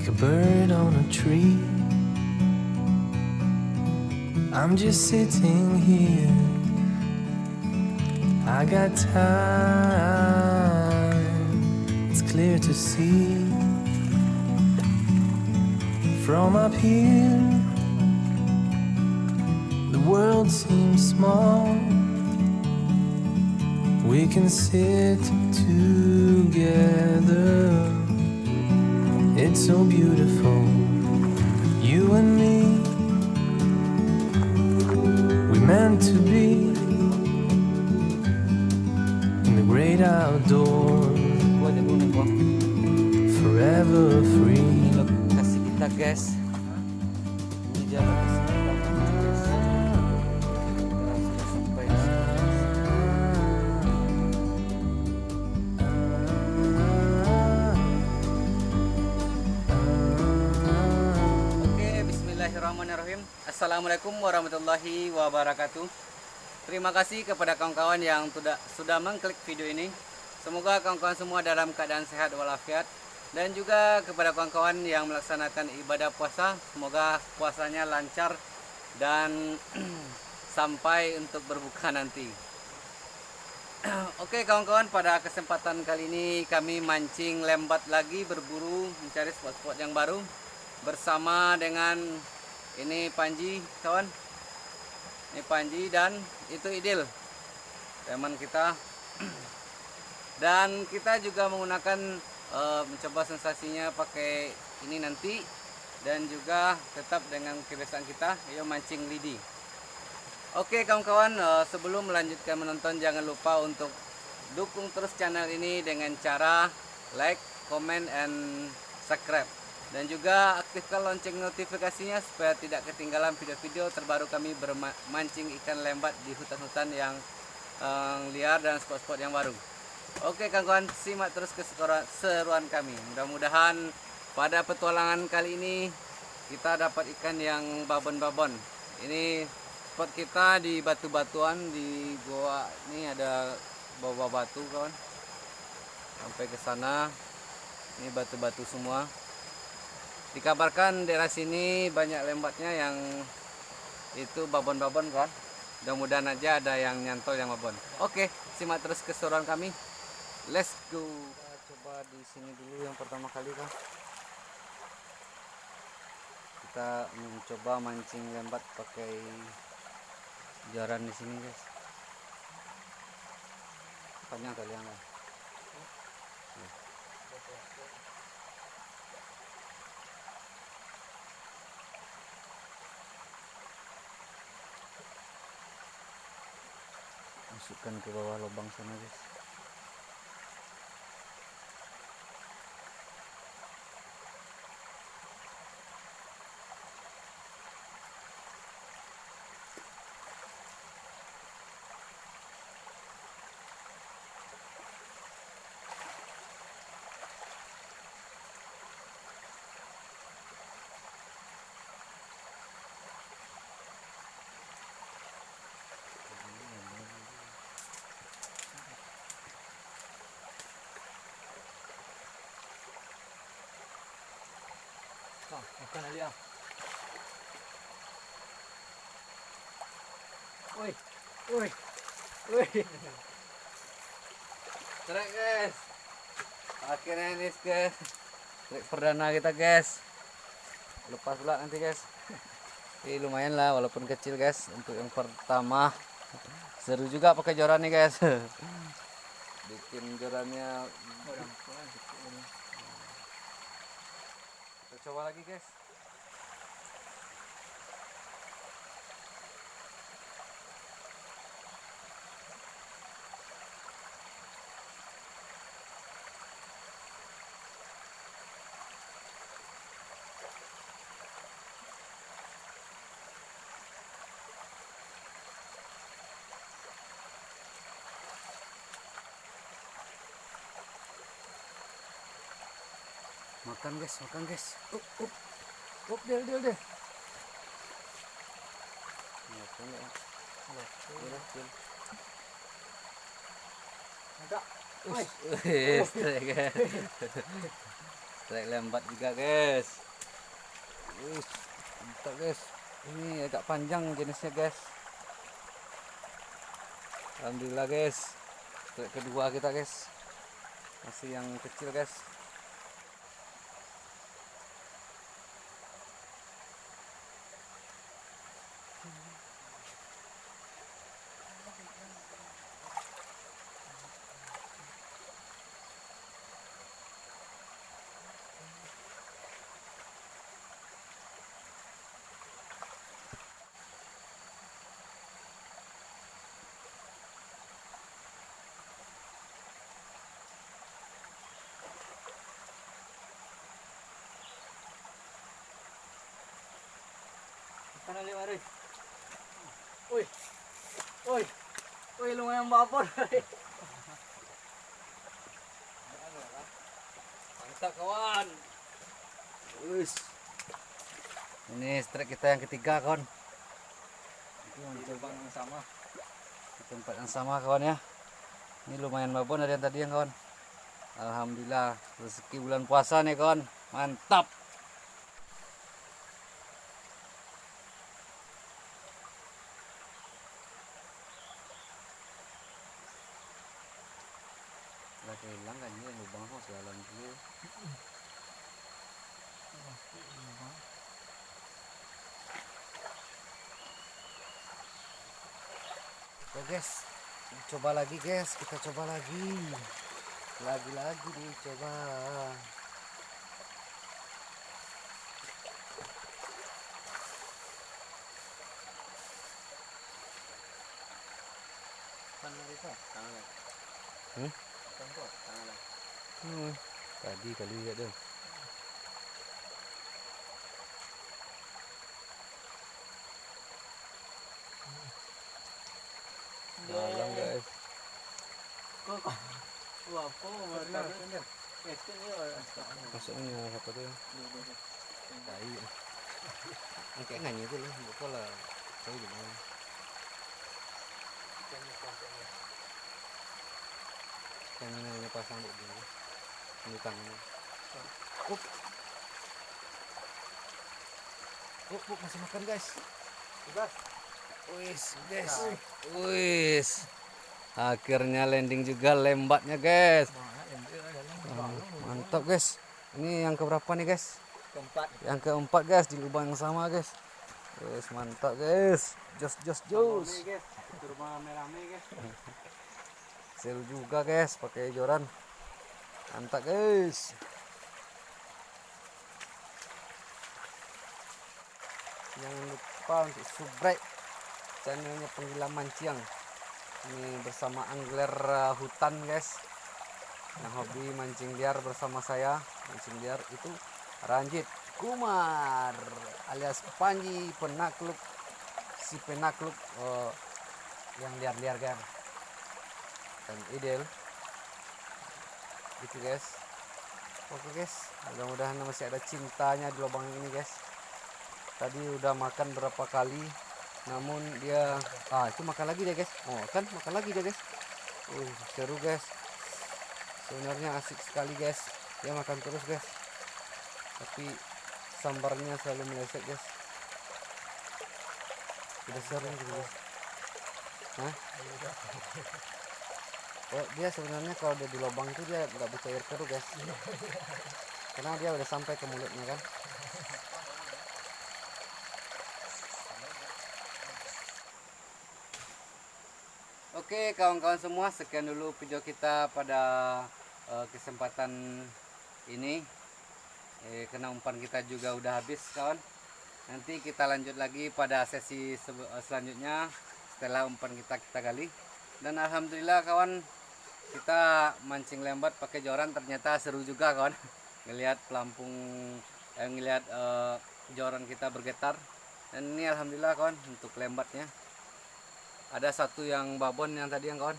like a bird on a tree. I'm just sitting here. I got time. It's clear to see from up here. The world seems small. We can sit together. It's so beautiful, you and me. We meant to be in the great outdoors, forever free. Lokasi kita guys, ini jalan ke sebelah guys. Kita sudah sampai di sini, guys. Oke, bismillahirrahmanirrahim. Assalamualaikum warahmatullahi wabarakatuh. Terima kasih kepada kawan-kawan yang sudah mengklik video ini. Semoga kawan-kawan semua dalam keadaan sehat walafiat. Dan juga kepada kawan-kawan yang melaksanakan ibadah puasa, semoga puasanya lancar dan sampai untuk berbuka nanti. Oke kawan-kawan, pada kesempatan kali ini kami mancing lembat lagi, berburu mencari spot-spot yang baru bersama dengan ini Panji kawan. Ini Panji dan itu Idil, teman kita. Dan kita juga menggunakan mencoba sensasinya pakai ini nanti, dan juga tetap dengan kebiasaan kita, yaitu mancing lidi. Oke kawan-kawan, sebelum melanjutkan menonton, jangan lupa untuk dukung terus channel ini dengan cara like, comment, and subscribe. Dan juga aktifkan lonceng notifikasinya supaya tidak ketinggalan video-video terbaru kami bermancing ikan lembat di hutan-hutan yang liar dan spot-spot yang baru. Oke kawan-kawan, simak terus keseruan kami. Mudah-mudahan pada petualangan kali ini kita dapat ikan yang babon-babon. Ini spot kita di batu-batuan di goa. Ini ada bawah batu kawan. Sampai ke sana ini batu-batu semua. Dikabarkan daerah sini banyak lembatnya yang itu babon-babon kan. Mudah-mudahan aja ada yang nyantol yang babon. Oke, simak terus keseruan kami. Let's go. Kita coba di sini dulu yang pertama kali kan. Kita mencoba mancing lembat pakai jaran di sini guys. Panjang kali yang lah. Masukkan ke bawah lubang sana guys. Makan ali ah. Woi. Woi. Woi. Trek guys. Akhirnya ini guys. Trek perdana kita guys. Lepas pula nanti guys. Ini lumayan lah walaupun kecil guys untuk yang pertama. Seru juga pakai joran nih guys. Bikin jorannya. Kita coba lagi guys. Makan guys, makan guys. Del. Ada. Strike lembat juga guys. Wih, mantap guys. Ini agak panjang jenisnya guys. Alhamdulillah guys. Strike kedua kita guys. Masih yang kecil guys. Sana lihat mari. Woi. Woi. Woi lumayan babon. Mantap kawan. Wis. Ini strike kita yang ketiga kawan. Di tempat yang sama. Di tempat yang sama kawan ya. Ini lumayan babon dari yang tadi yang kawan. Alhamdulillah rezeki bulan puasa nih kawan. Mantap. Lagi hilang kan ini lubang kok segala dulu. Oke guys, coba lagi guys, kita coba lagi dicoba. Tadi kali lihat deh. Dalam guys. Masuknya apa tuh? Tai. Kayak nggak itu loh, bukan lah. Tahu di mana? Terminalnya pasang dulu. Ini tangannya. Masih makan guys. Wis, guys. Wis. Akhirnya landing juga lembatnya guys. Mantap guys. Ini yang keberapa nih guys? Keempat. Yang keempat guys di lubang yang sama guys. Wis mantap guys. Jos. Sel juga guys pakai joran. Mantap guys. Jangan lupa untuk subscribe channelnya Penggila Manciang. Ini bersama angler hutan guys, yang hobi mancing liar bersama saya. Mancing liar itu Ranjit Kumar alias Panji penakluk, si penakluk yang liar-liar kan, dan ideal gitu guys. Oke guys, mudah-mudahan masih ada cintanya di lubang ini guys. Tadi udah makan berapa kali, namun dia itu makan lagi deh guys. Makan lagi deh guys. Seru guys, sebenarnya asik sekali guys. Dia makan terus guys, tapi sambarnya selalu meleset guys. Udah seru gitu guys. Dia sebenarnya kalau dia di lubang itu dia nggak butuh air keruh guys, karena dia udah sampai ke mulutnya kan. Oke kawan-kawan semua, sekian dulu video kita pada kesempatan ini. Karena umpan kita juga udah habis kawan. Nanti kita lanjut lagi pada sesi selanjutnya setelah umpan kita gali. Dan alhamdulillah kawan, kita mancing lembat pakai joran ternyata seru juga kawan. Ngelihat pelampung, ngelihat joran kita bergetar. Dan ini alhamdulillah kawan untuk lembatnya. Ada satu yang babon yang tadi yang kawan.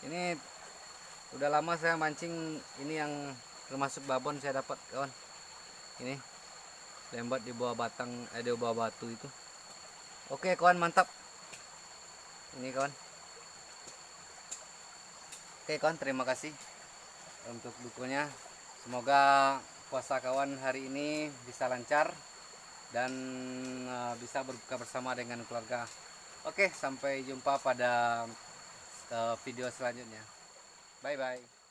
Ini udah lama saya mancing, ini yang termasuk babon saya dapat kawan. Ini lembat di bawah batang, di bawah batu itu. Oke kawan, mantap. Ini kawan. Oke kawan, terima kasih untuk dukunnya. Semoga puasa kawan hari ini bisa lancar dan bisa berbuka bersama dengan keluarga. Oke, sampai jumpa pada video selanjutnya. Bye bye.